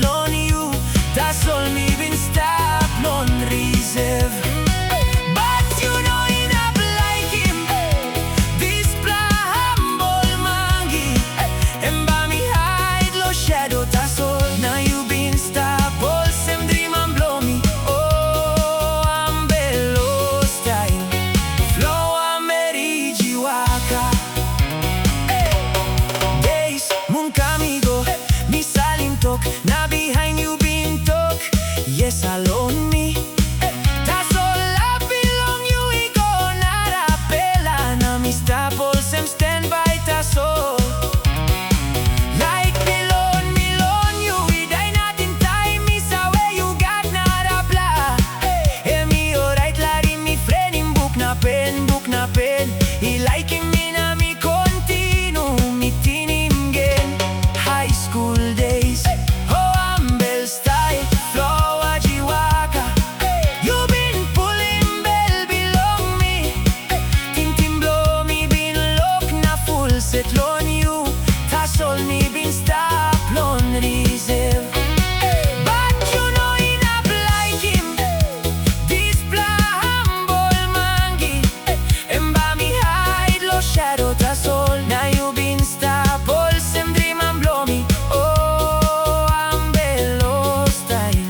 on you. That's all me been stop on reserve. But you know enough like him. This humble mangi. And by me hide lo shadow that's all. Now you been stop all sem dream and blow me. Oh, I'm bello style. Flow amerigi waka. Days munkamigo. Mi salim talk. Now behind you been talk. Yes, alone me. That's all I belong you. We go nada pela. Now me stop all sem stand by. That's all. Like me loan you. We die not in time. Me sa where you got nada blah. Hear me alright lad in me friend in book na pen. He like him in a me continue. Me teen him again. High school days. Oh, I'm bell style. Flow ajiwaka. You been pulling bell belong me. Tintin blow me been look na full set on you. That's all me been stop on reserve. But you know enough like him. This humble mangi. And by me hide lo shadow that's all. Now you been stop all sem dream and blow me. Oh, I'm bello style.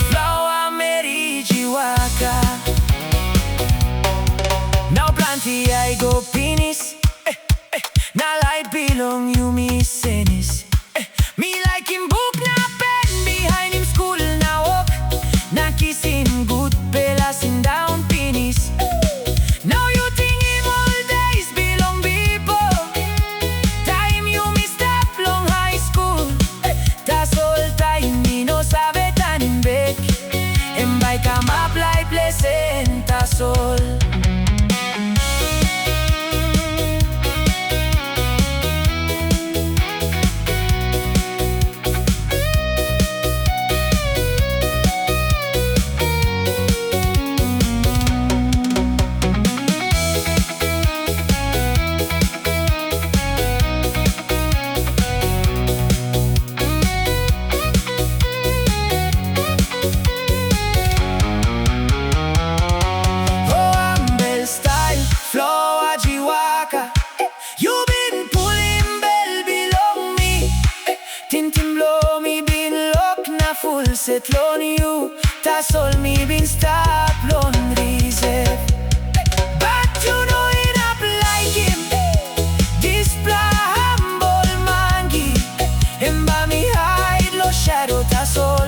Flow amerigi waka. Now plenty I go penis. Now light belong you me senis. Me like him book na pen behind him school now walk. Na kiss him good pelas in down penis. Now you think him all days belong people. Time you me stop long high school. That's all time me no sabe tan in back. And by come up like pleasant that's all. You been pulling bell belong me. Tintin blow me been look na full set on you. That's all me been stop on reserve. But you know it up like him. This humble mangi. And by me hide lo shadow that's all.